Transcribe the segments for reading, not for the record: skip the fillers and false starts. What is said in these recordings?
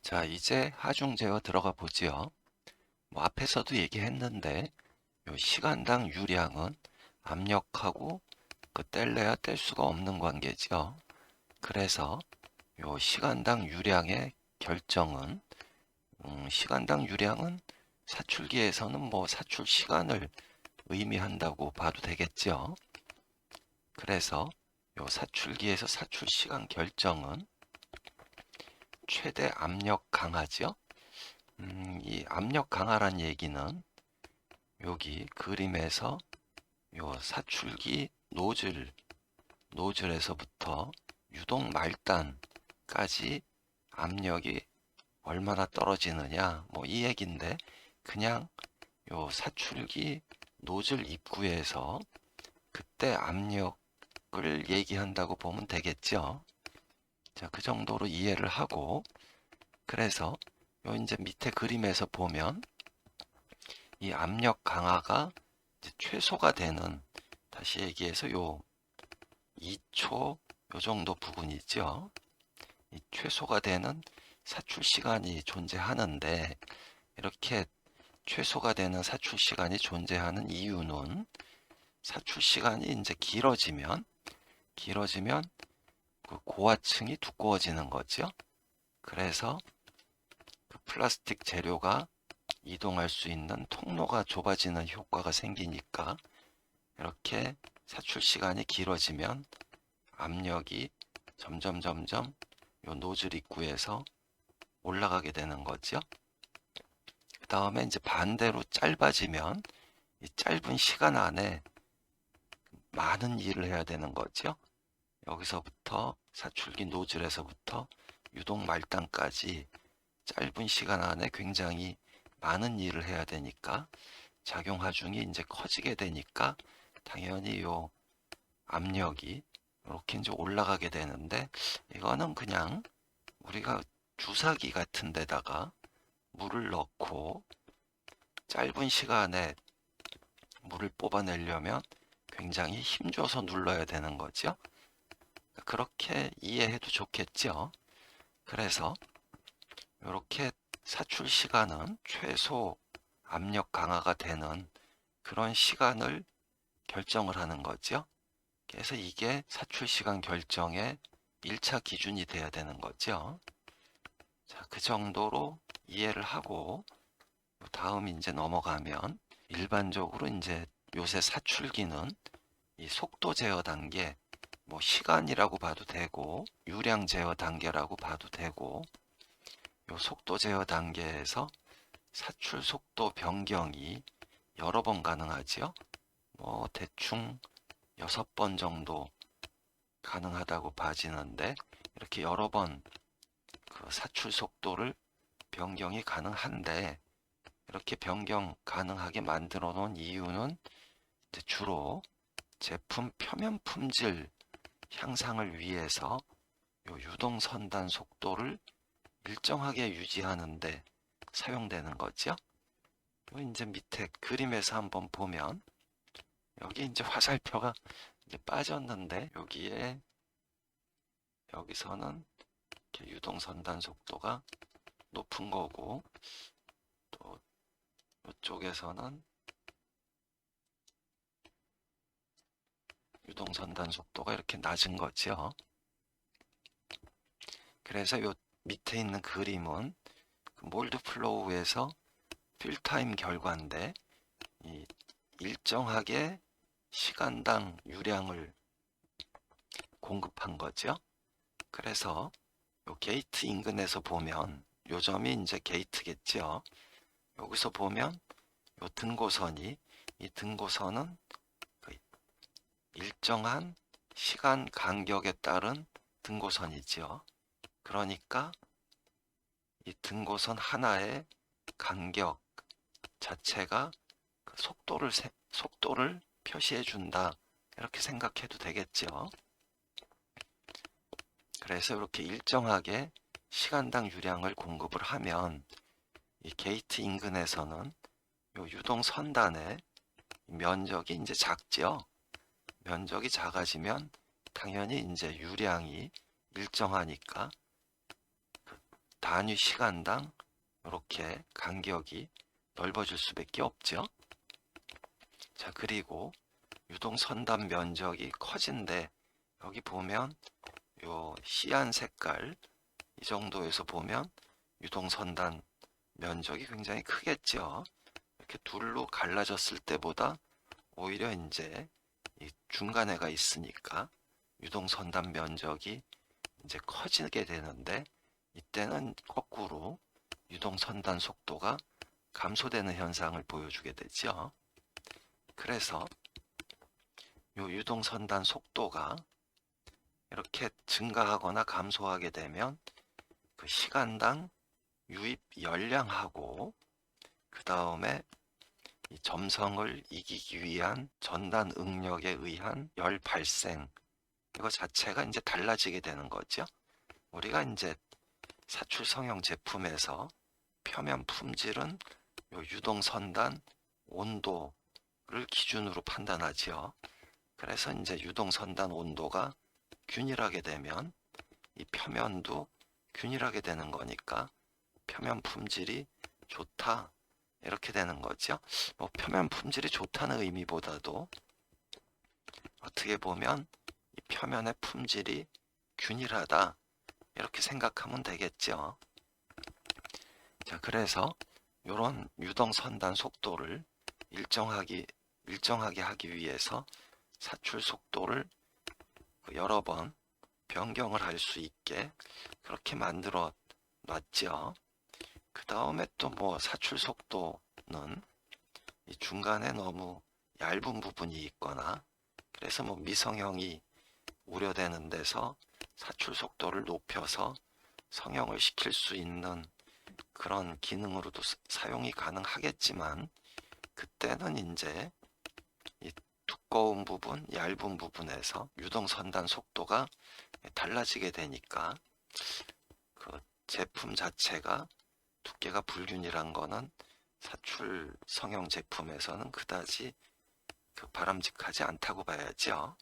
자, 이제 하중 제어 들어가 보지요. 뭐 앞에서도 얘기했는데 요 시간당 유량은 압력하고 그 뗄래야 뗄 수가 없는 관계죠. 그래서 요 시간당 유량의 결정은 시간당 유량은 사출기에서는 뭐 사출 시간을 의미한다고 봐도 되겠죠. 그래서 요 사출기에서 사출 시간 결정은 최대 압력 강하죠. 이 압력 강화란 얘기는 여기 그림에서 요 사출기 노즐에서부터 유동 말단까지 압력이 얼마나 떨어지느냐 뭐 이 얘기인데, 그냥 요 사출기 노즐 입구에서 그때 압력을 얘기한다고 보면 되겠죠. 자, 그 정도로 이해를 하고, 그래서 요 이제 밑에 그림에서 보면 이 압력 강화가 이제 최소가 되는, 다시 얘기해서 요 2초 요 정도 부분이죠. 이 최소가 되는 사출 시간이 존재하는데, 이렇게 최소가 되는 사출 시간이 존재하는 이유는 사출 시간이 이제 길어지면 그 고화층이 두꺼워지는 거죠. 그래서 그 플라스틱 재료가 이동할 수 있는 통로가 좁아지는 효과가 생기니까, 이렇게 사출 시간이 길어지면 압력이 점점 요 노즐 입구에서 올라가게 되는 거죠. 그 다음에 이제 반대로 짧아지면 이 짧은 시간 안에 많은 일을 해야 되는 거죠. 여기서부터 사출기 노즐에서부터 유동 말단까지 짧은 시간 안에 굉장히 많은 일을 해야 되니까 작용 하중이 이제 커지게 되니까 당연히 요 압력이 이렇게 이제 올라가게 되는데, 이거는 그냥 우리가 주사기 같은 데다가 물을 넣고 짧은 시간에 물을 뽑아내려면 굉장히 힘줘서 눌러야 되는 거죠. 그렇게 이해해도 좋겠죠. 그래서 이렇게 사출 시간은 최소 압력 강화가 되는 그런 시간을 결정을 하는 거죠. 그래서 이게 사출 시간 결정의 1차 기준이 돼야 되는 거죠. 자, 그 정도로 이해를 하고 다음 이제 넘어가면, 일반적으로 이제 요새 사출기는 이 속도 제어 단계, 뭐 시간이라고 봐도 되고 유량 제어 단계라고 봐도 되고, 요 속도 제어 단계에서 사출 속도 변경이 여러 번 가능하지요. 뭐 대충 6번 정도 가능하다고 봐지는데, 이렇게 여러 번 그 사출 속도를 변경이 가능한데, 이렇게 변경 가능하게 만들어 놓은 이유는 이제 주로 제품 표면 품질 향상을 위해서 요 유동 선단 속도를 일정하게 유지하는데 사용되는 거죠. 이제 밑에 그림에서 한번 보면 여기 이제 화살표가 이제 빠졌는데, 여기서는 이렇게 유동 선단 속도가 높은 거고, 또 이쪽에서는 유동 선단 속도가 이렇게 낮은 거죠. 그래서 요 밑에 있는 그림은 그 몰드 플로우에서 필타임 결과인데, 이 일정하게 시간당 유량을 공급한 거죠. 그래서 요 게이트 인근에서 보면 요 점이 이제 게이트겠죠. 여기서 보면 요 이 등고선은 그 일정한 시간 간격에 따른 등고선이죠. 그러니까 이 등고선 하나의 간격 자체가 그 속도를 표시해 준다, 이렇게 생각해도 되겠죠. 그래서 이렇게 일정하게 시간당 유량을 공급을 하면 이 게이트 인근에서는 요 유동 선단의 면적이 이제 작죠. 면적이 작아지면 당연히 이제 유량이 일정하니까 단위 시간당 이렇게 간격이 넓어질 수밖에 없죠. 자, 그리고 유동선단 면적이 커진데 여기 보면 요 시안 색깔 이 정도에서 보면 유동선단 면적이 굉장히 크겠죠. 이렇게 둘로 갈라졌을 때보다 오히려 이제 이 중간에가 있으니까 유동선단 면적이 이제 커지게 되는데 이때는 거꾸로 유동선단 속도가 감소되는 현상을 보여주게 되죠. 그래서 이 유동선단 속도가 이렇게 증가하거나 감소하게 되면 그 시간당 유입 열량하고 그 다음에 이 점성을 이기기 위한 전단 응력에 의한 열 발생 이거 자체가 이제 달라지게 되는 거죠. 우리가 이제 사출성형 제품에서 표면 품질은 요 유동선단 온도를 기준으로 판단하죠. 그래서 이제 유동선단 온도가 균일하게 되면 이 표면도 균일하게 되는 거니까 표면 품질이 좋다 이렇게 되는 거죠. 뭐 표면 품질이 좋다는 의미보다도 어떻게 보면 이 표면의 품질이 균일하다 이렇게 생각하면 되겠죠. 자, 그래서 이런 유동선단 속도를 일정하게 하기 위해서 사출 속도를 여러 번 변경을 할 수 있게 그렇게 만들어 놨죠. 그 다음에 또 뭐 사출 속도는 이 중간에 너무 얇은 부분이 있거나 그래서 뭐 미성형이 우려되는 데서 사출 속도를 높여서 성형을 시킬 수 있는 그런 기능으로도 사용이 가능하겠지만 그때는 이제 이 두꺼운 부분, 얇은 부분에서 유동선단 속도가 달라지게 되니까 그 제품 자체가 두께가 불균일한 거는 사출 성형 제품에서는 그다지 바람직하지 않다고 봐야죠.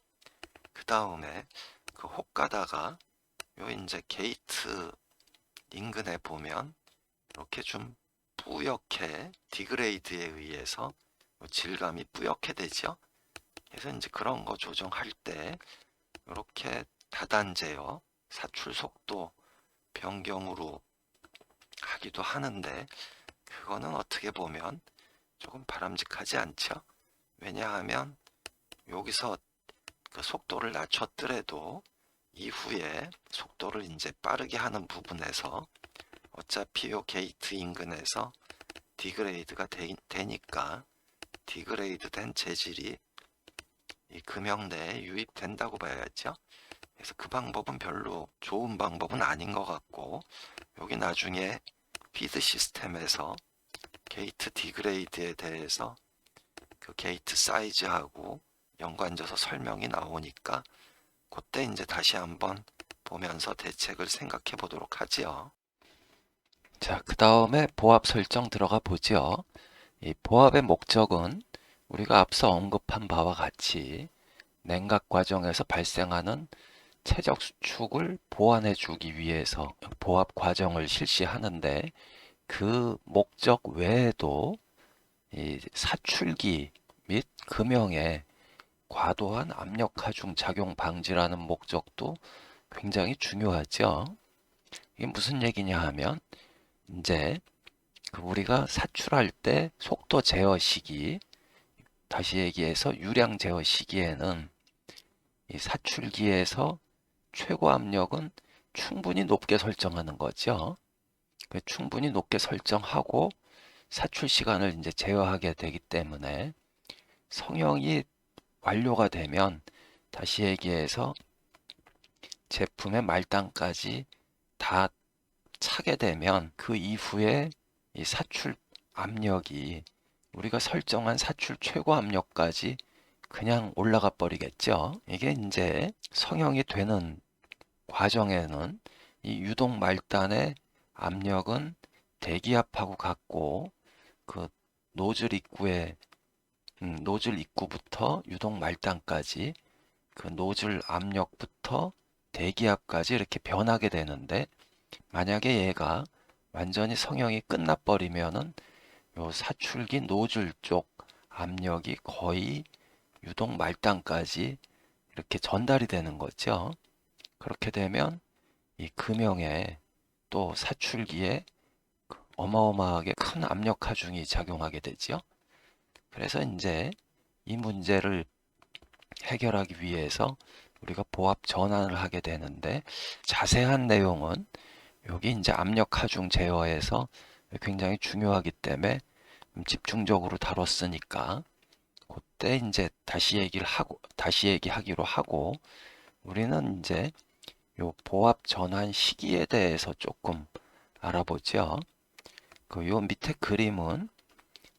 그 다음에 그 혹가다가 요 이제 게이트 인근에 보면 이렇게 좀 뿌옇게 디그레이드에 의해서 질감이 뿌옇게 되죠. 그래서 이제 그런 거 조정할 때 이렇게 다단제어 사출 속도 변경으로 하기도 하는데 그거는 어떻게 보면 조금 바람직하지 않죠. 왜냐하면 여기서 그 속도를 낮췄더라도 이후에 속도를 이제 빠르게 하는 부분에서 어차피 요 게이트 인근에서 디그레이드가 되니까 디그레이드 된 재질이 이 금형대에 유입된다고 봐야죠. 그래서 그 방법은 별로 좋은 방법은 아닌 것 같고 여기 나중에 피드 시스템에서 게이트 디그레이드에 대해서 그 게이트 사이즈하고 연관져서 설명이 나오니까 그때 이제 다시 한번 보면서 대책을 생각해 보도록 하지요. 자, 그 다음에 보합 설정 들어가 보죠. 이 보합의 목적은 우리가 앞서 언급한 바와 같이 냉각 과정에서 발생하는 최적 수축을 보완해 주기 위해서 보합 과정을 실시하는데 그 목적 외에도 이 사출기 및 금형의 과도한 압력 하중 작용 방지라는 목적도 굉장히 중요하죠. 이게 무슨 얘기냐 하면 이제 우리가 사출할 때 속도 제어 시기, 다시 얘기해서 유량 제어 시기에는 이 사출기에서 최고 압력은 충분히 높게 설정하는 거죠. 충분히 높게 설정하고 사출 시간을 이제 제어하게 되기 때문에 성형이 완료가 되면 다시 얘기해서 제품의 말단까지 다 차게 되면 그 이후에 이 사출 압력이 우리가 설정한 사출 최고 압력까지 그냥 올라가 버리겠죠. 이게 이제 성형이 되는 과정에는 이 유동 말단의 압력은 대기압하고 같고 그 노즐 입구에 노즐 입구부터 유동 말단까지 그 노즐 압력부터 대기압까지 이렇게 변하게 되는데 만약에 얘가 완전히 성형이 끝나버리면은 요 사출기 노즐 쪽 압력이 거의 유동 말단까지 이렇게 전달이 되는 거죠. 그렇게 되면 이 금형에 또 사출기에 어마어마하게 큰 압력 하중이 작용하게 되죠. 그래서 이제 이 문제를 해결하기 위해서 우리가 보압 전환을 하게 되는데, 자세한 내용은 여기 이제 압력 하중 제어에서 굉장히 중요하기 때문에 집중적으로 다뤘으니까 그때 이제 다시 얘기하기로 하고, 우리는 이제 요 보압 전환 시기에 대해서 조금 알아보죠. 요 밑에 그림은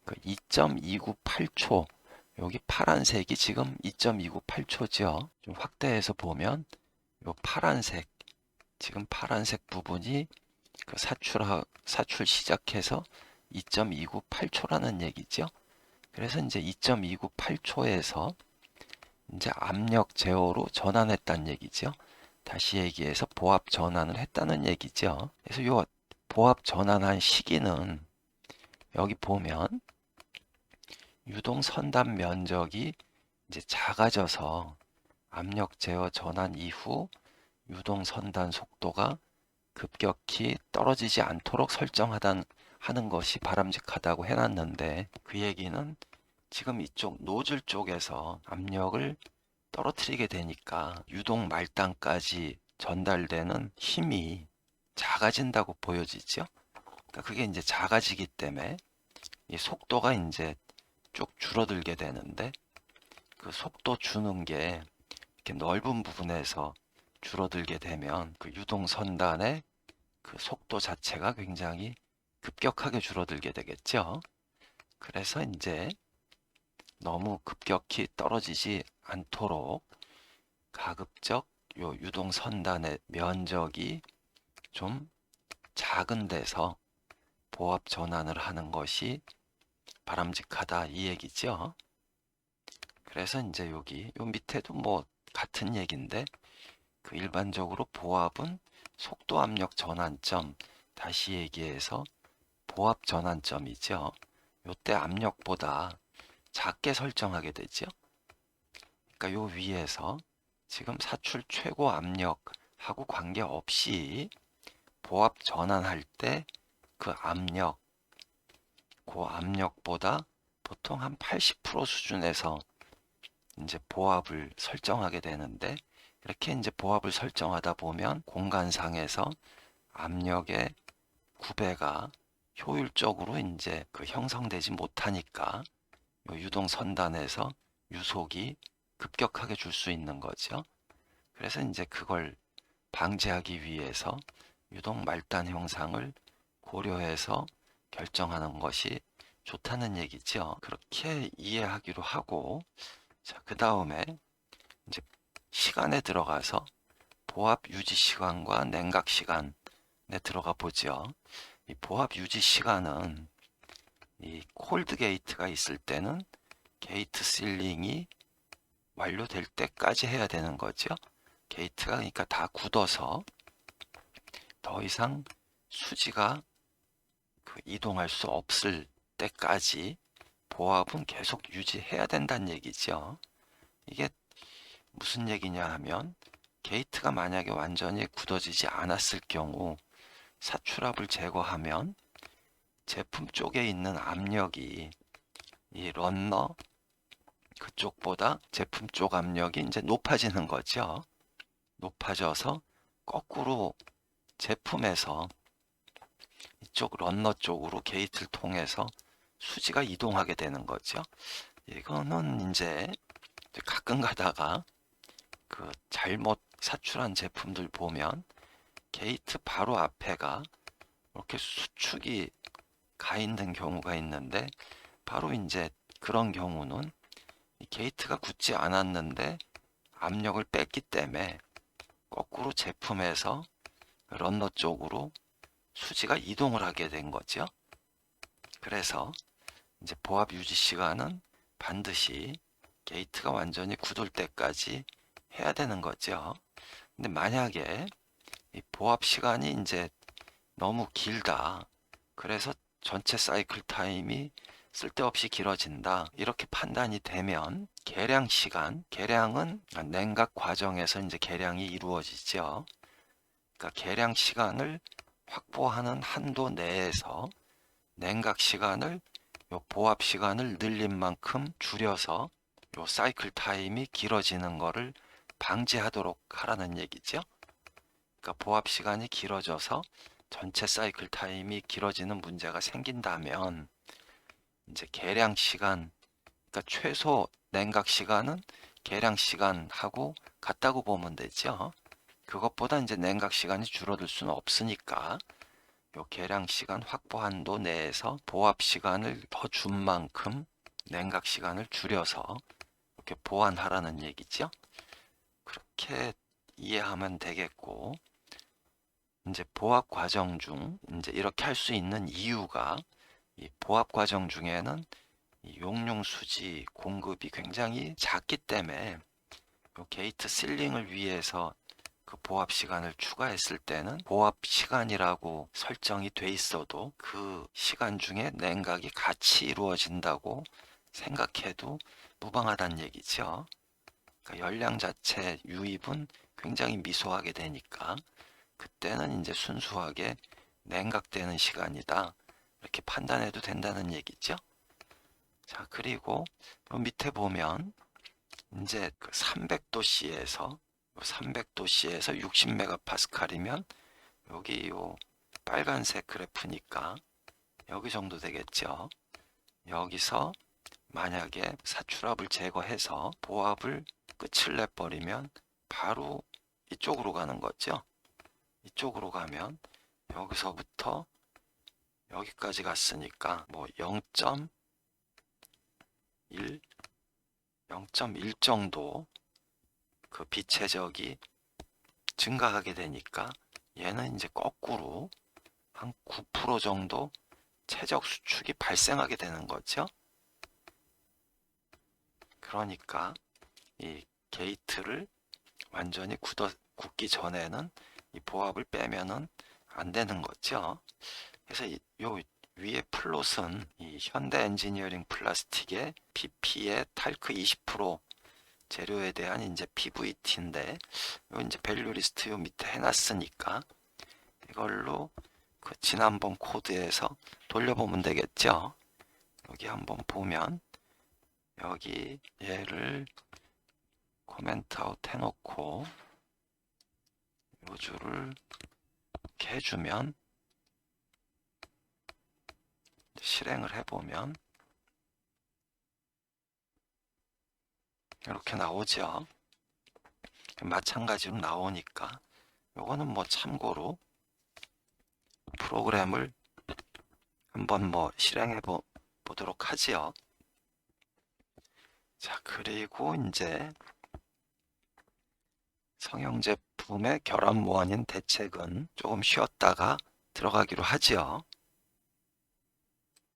2.298초, 여기 파란색이 지금 2.298초죠. 좀 확대해서 보면 요 지금 파란색 부분이 사출 시작해서 2.298초라는 얘기죠. 그래서 이제 2.298초에서 이제 압력 제어로 전환했다는 얘기죠. 다시 얘기해서 보압 전환을 했다는 얘기죠. 그래서 요 보압 전환한 시기는 여기 보면 유동 선단 면적이 이제 작아져서 압력 제어 전환 이후 유동 선단 속도가 급격히 떨어지지 않도록 하는 것이 바람직하다고 해놨는데, 그 얘기는 지금 이쪽 노즐 쪽에서 압력을 떨어뜨리게 되니까 유동 말단까지 전달되는 힘이 작아진다고 보여지죠. 그러니까 그게 이제 작아지기 때문에 이 속도가 이제 쭉 줄어들게 되는데, 그 속도 주는 게 이렇게 넓은 부분에서 줄어들게 되면 그 유동 선단의 그 속도 자체가 굉장히 급격하게 줄어들게 되겠죠. 그래서 이제 너무 급격히 떨어지지 않도록 가급적 요 유동 선단의 면적이 좀 작은 데서 보압 전환을 하는 것이 바람직하다, 이 얘기죠. 그래서 이제 여기 요 밑에도 뭐 같은 얘기인데, 그 일반적으로 보압은 속도 압력 전환점, 다시 얘기해서 보압 전환점이죠. 요때 압력보다 작게 설정하게 되죠. 그러니까 요 위에서 지금 사출 최고 압력하고 관계없이 보압 전환할 때 그 압력보다 보통 한 80% 수준에서 이제 보압을 설정하게 되는데, 이렇게 이제 보압을 설정하다 보면 공간상에서 압력의 구배가 효율적으로 이제 형성되지 못하니까 유동 선단에서 유속이 급격하게 줄 수 있는 거죠. 그래서 이제 그걸 방지하기 위해서 유동 말단 형상을 고려해서 결정하는 것이 좋다는 얘기죠. 그렇게 이해하기로 하고, 자, 그 다음에 이제 시간에 들어가서 보압 유지 시간과 냉각 시간에 들어가 보죠. 이 보압 유지 시간은 이 콜드 게이트가 있을 때는 게이트 실링이 완료될 때까지 해야 되는 거죠. 게이트가 그러니까 다 굳어서 더 이상 수지가 이동할 수 없을 때까지 보압은 계속 유지해야 된다는 얘기죠. 이게 무슨 얘기냐 하면, 게이트가 만약에 완전히 굳어지지 않았을 경우 사출압을 제거하면 제품 쪽에 있는 압력이 이 런너 그쪽보다 제품 쪽 압력이 이제 높아지는 거죠. 높아져서 거꾸로 제품에서 이쪽 런너 쪽으로 게이트를 통해서 수지가 이동하게 되는 거죠. 이거는 이제 가끔 가다가 그 잘못 사출한 제품들 보면 게이트 바로 앞에가 이렇게 수축이 가 있는 경우가 있는데, 바로 이제 그런 경우는 이 게이트가 굳지 않았는데 압력을 뺐기 때문에 거꾸로 제품에서 런너 쪽으로 수지가 이동을 하게 된 거죠. 그래서 이제 보압 유지 시간은 반드시 게이트가 완전히 굳을 때까지 해야 되는 거죠. 근데 만약에 이 보압 시간이 이제 너무 길다. 그래서 전체 사이클 타임이 쓸데없이 길어진다. 이렇게 판단이 되면 계량 시간, 계량은 냉각 과정에서 이제 계량이 이루어지죠. 그러니까 계량 시간을 확보하는 한도 내에서 냉각 시간을 요 보압 시간을 늘린 만큼 줄여서 요 사이클 타임이 길어지는 거를 방지하도록 하라는 얘기죠. 그러니까 보압 시간이 길어져서 전체 사이클 타임이 길어지는 문제가 생긴다면 이제 계량 시간, 그러니까 최소 냉각 시간은 계량 시간하고 같다고 보면 되죠. 그것보다 이제 냉각 시간이 줄어들 수는 없으니까 요 계량 시간 확보 한도 내에서 보압 시간을 더 준 만큼 냉각 시간을 줄여서 이렇게 보완하라는 얘기죠. 그렇게 이해하면 되겠고, 이제 보압 과정 중 이제 이렇게 할 수 있는 이유가 이 보압 과정 중에는 이 용융 수지 공급이 굉장히 작기 때문에 요 게이트 실링을 위해서 그 보압 시간을 추가했을 때는 보압 시간이라고 설정이 돼 있어도 그 시간 중에 냉각이 같이 이루어진다고 생각해도 무방하다는 얘기죠. 그러니까 열량 자체 유입은 굉장히 미소하게 되니까 그때는 이제 순수하게 냉각되는 시간이다. 이렇게 판단해도 된다는 얘기죠. 자, 그리고 요 밑에 보면 이제 그 300도씨에서 300도씨에서 60메가파스칼이면 여기 요 빨간색 그래프니까 여기 정도 되겠죠. 여기서 만약에 사출압을 제거해서 보압을 끝을 내버리면 바로 이쪽으로 가는 거죠. 이쪽으로 가면 여기서부터 여기까지 갔으니까 뭐 0.1 정도 그 빛체적이 증가하게 되니까 얘는 이제 거꾸로 한 9% 정도 최적 수축이 발생하게 되는 거죠. 그러니까 이 게이트를 완전히 굳기 전에는 이 보압을 빼면은 안 되는 거죠. 그래서 요 위에 플롯은 이 현대 엔지니어링 플라스틱의 PP의 탈크 20% 재료에 대한 이제 PVT인데 요 이제 밸류 리스트 요 밑에 해놨으니까 이걸로 그 지난번 코드에서 돌려보면 되겠죠. 여기 한번 보면 여기 얘를 코멘트 아웃 해놓고 요 줄을 이렇게 해주면 실행을 해보면 이렇게 나오죠. 마찬가지로 나오니까 요거는 뭐 참고로 프로그램을 한번 뭐 실행해 보도록 하지요. 자, 그리고 이제 성형 제품의 결합 무원인 대책은 조금 쉬었다가 들어가기로 하지요.